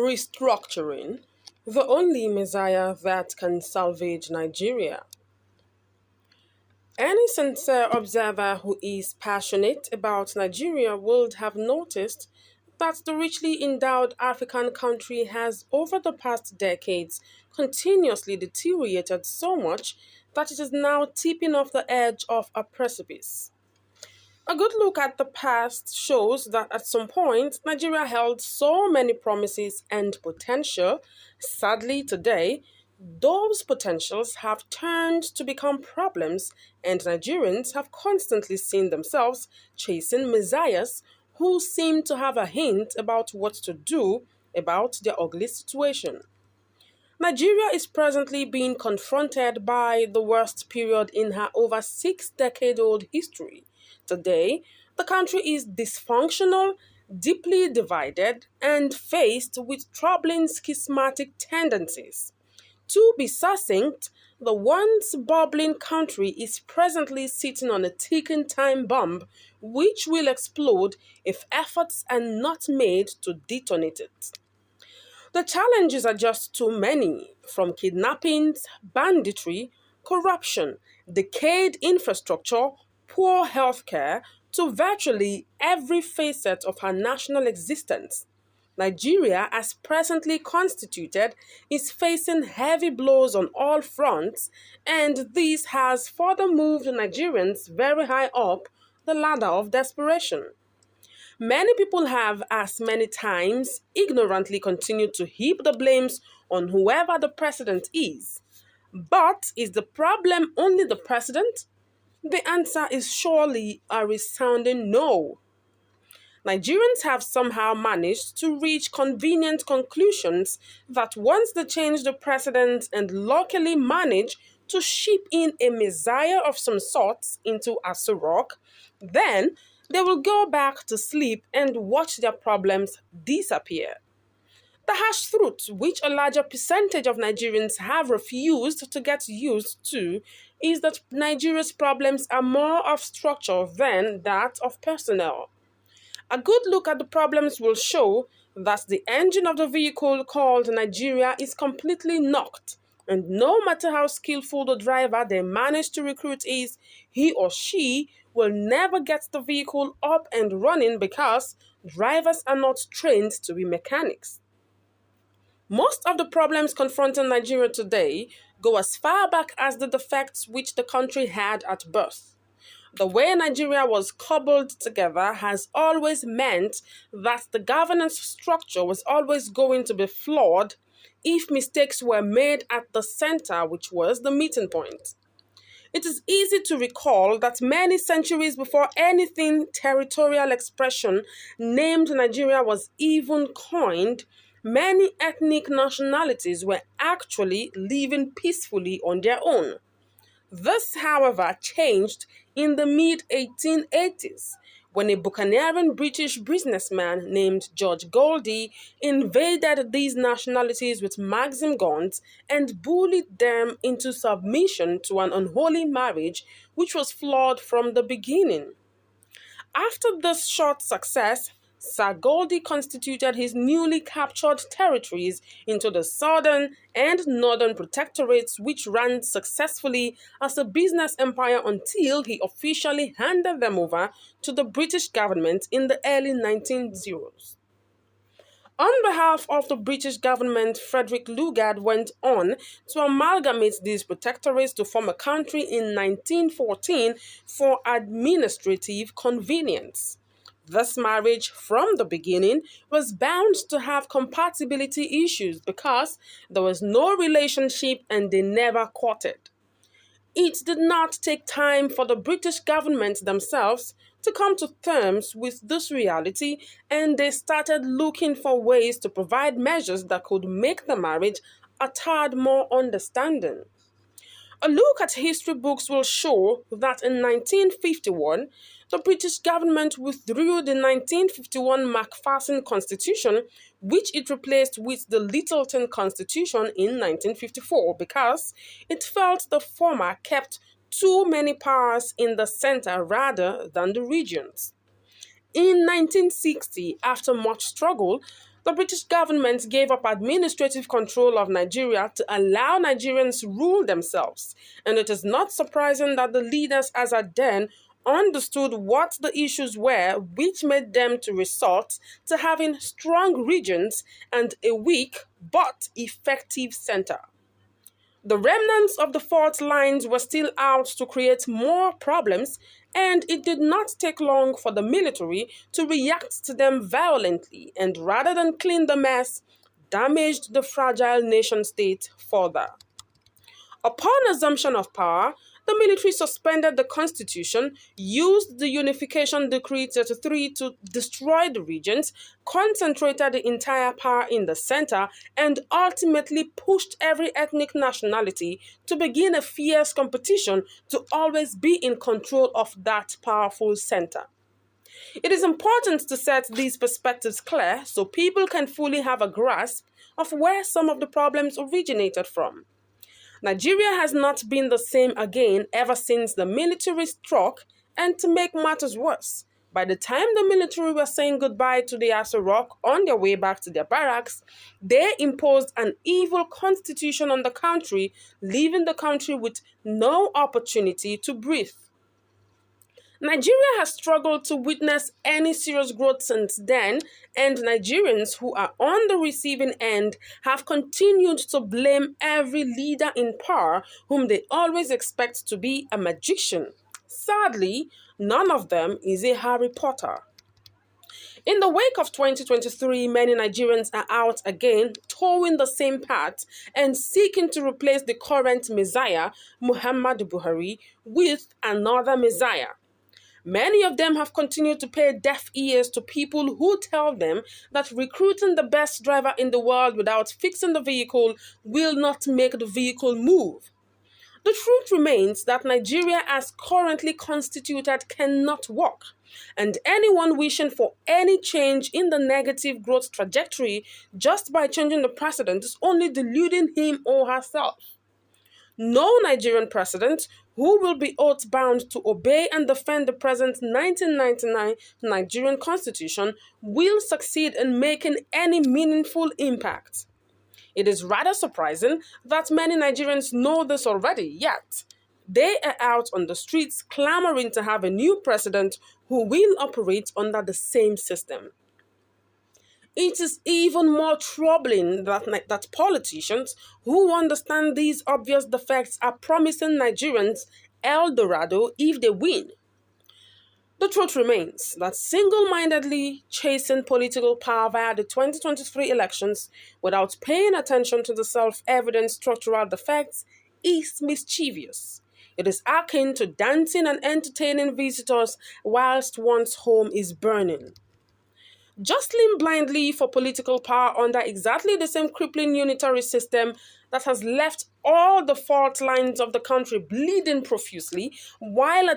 Restructuring, the only messiah that can salvage Nigeria. Any sincere observer who is passionate about Nigeria would have noticed that the richly endowed African country has, over the past decades, continuously deteriorated so much that it is now tipping off the edge of a precipice. A good look at the past shows that at some point, Nigeria held so many promises and potential. Sadly, today, those potentials have turned to become problems, and Nigerians have constantly seen themselves chasing messiahs who seem to have a hint about what to do about their ugly situation. Nigeria is presently being confronted by the worst period in her over 6 decade old history. Today, the country is dysfunctional, deeply divided, and faced with troubling schismatic tendencies. To be succinct, the once bubbling country is presently sitting on a ticking time bomb which will explode if efforts are not made to detonate it. The challenges are just too many, from kidnappings, banditry, corruption, decayed infrastructure, poor healthcare, to virtually every facet of our national existence. Nigeria, as presently constituted, is facing heavy blows on all fronts, and this has further moved Nigerians very high up the ladder of desperation. Many people have, as many times, ignorantly continued to heap the blames on whoever the president is. But is the problem only the president? The answer is surely a resounding no. Nigerians have somehow managed to reach convenient conclusions that once they change the president and luckily manage to ship in a messiah of some sort into Asurok, then they will go back to sleep and watch their problems disappear. The harsh truth, which a larger percentage of Nigerians have refused to get used to, is that Nigeria's problems are more of structure than that of personnel. A good look at the problems will show that the engine of the vehicle called Nigeria is completely knocked, and no matter how skillful the driver they manage to recruit is, he or she will never get the vehicle up and running because drivers are not trained to be mechanics. Most of the problems confronting Nigeria today go as far back as the defects which the country had at birth. The way Nigeria was cobbled together has always meant that the governance structure was always going to be flawed if mistakes were made at the center, which was the meeting point. It is easy to recall that many centuries before anything territorial expression named Nigeria was even coined, many ethnic nationalities were actually living peacefully on their own. This, however, changed in the mid 1880s when a buccaneering British businessman named George Goldie invaded these nationalities with Maxim guns and bullied them into submission to an unholy marriage which was flawed from the beginning. After this short success, Sir Goldie constituted his newly captured territories into the southern and northern protectorates, which ran successfully as a business empire until he officially handed them over to the British government in the early 1900s. On behalf of the British government, Frederick Lugard went on to amalgamate these protectorates to form a country in 1914 for administrative convenience. This marriage, from the beginning, was bound to have compatibility issues because there was no relationship and they never courted. It did not take time for the British government themselves to come to terms with this reality, and they started looking for ways to provide measures that could make the marriage a tad more understanding. A look at history books will show that in 1951, the British government withdrew the 1951 Macpherson Constitution, which it replaced with the Littleton Constitution in 1954 because it felt the former kept too many powers in the center rather than the regions. In 1960, after much struggle, The British government gave up administrative control of Nigeria to allow Nigerians to rule themselves, and it is not surprising that the leaders as at then understood what the issues were, which made them to resort to having strong regions and a weak but effective center. The remnants of the fault lines were still out to create more problems, and it did not take long for the military to react to them violently and, rather than clean the mess, damaged the fragile nation state further. Upon assumption of power, the military suspended the constitution, used the Unification Decree 33 to destroy the regions, concentrated the entire power in the center, and ultimately pushed every ethnic nationality to begin a fierce competition to always be in control of that powerful center. It is important to set these perspectives clear so people can fully have a grasp of where some of the problems originated from. Nigeria has not been the same again ever since the military struck, and to make matters worse, by the time the military were saying goodbye to the Aso Rock on their way back to their barracks, they imposed an evil constitution on the country, leaving the country with no opportunity to breathe. Nigeria has struggled to witness any serious growth since then, and Nigerians who are on the receiving end have continued to blame every leader in power whom they always expect to be a magician. Sadly, none of them is a Harry Potter. In the wake of 2023, many Nigerians are out again, towing the same path and seeking to replace the current Messiah, Muhammadu Buhari, with another Messiah. Many of them have continued to pay deaf ears to people who tell them that recruiting the best driver in the world without fixing the vehicle will not make the vehicle move. The truth remains that Nigeria as currently constituted cannot work, and anyone wishing for any change in the negative growth trajectory just by changing the precedent is only deluding him or herself. No Nigerian president who will be oath-bound to obey and defend the present 1999 Nigerian constitution will succeed in making any meaningful impact. It is rather surprising that many Nigerians know this already, yet they are out on the streets clamoring to have a new president who will operate under the same system. It is even more troubling that politicians who understand these obvious defects are promising Nigerians El Dorado if they win. The truth remains that single-mindedly chasing political power via the 2023 elections without paying attention to the self-evident structural defects is mischievous. It is akin to dancing and entertaining visitors whilst one's home is burning. Jostling blindly for political power under exactly the same crippling unitary system that has left all the fault lines of the country bleeding profusely while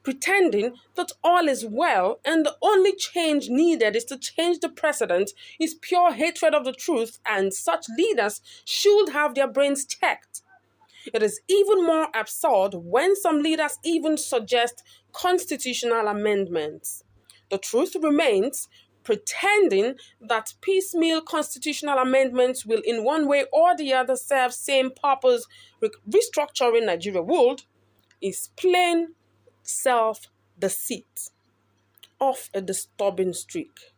pretending that all is well and the only change needed is to change the precedent is pure hatred of the truth, and such leaders should have their brains checked. It is even more absurd when some leaders even suggest constitutional amendments. The truth remains, pretending that piecemeal constitutional amendments will in one way or the other serve same purpose restructuring Nigeria would is plain self-deceit of a disturbing streak.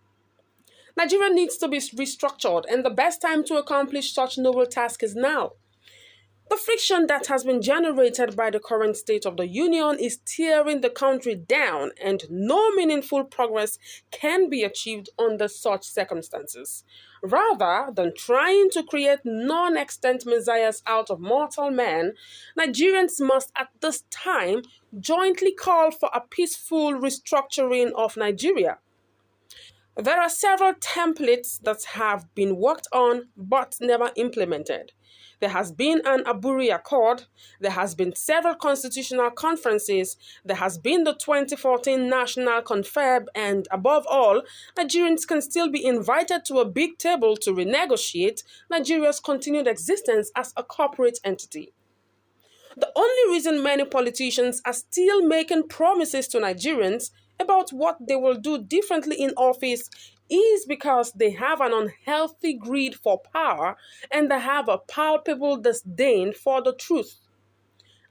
Nigeria needs to be restructured, and the best time to accomplish such noble task is now. The friction that has been generated by the current state of the union is tearing the country down, and no meaningful progress can be achieved under such circumstances. Rather than trying to create non-extant messiahs out of mortal men, Nigerians must at this time jointly call for a peaceful restructuring of Nigeria. There are several templates that have been worked on but never implemented. There has been an Aburi Accord, there has been several constitutional conferences, there has been the 2014 National Confab, and above all, Nigerians can still be invited to a big table to renegotiate Nigeria's continued existence as a corporate entity. The only reason many politicians are still making promises to Nigerians about what they will do differently in office is because they have an unhealthy greed for power and they have a palpable disdain for the truth.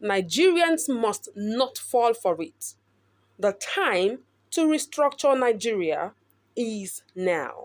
Nigerians must not fall for it. The time to restructure Nigeria is now.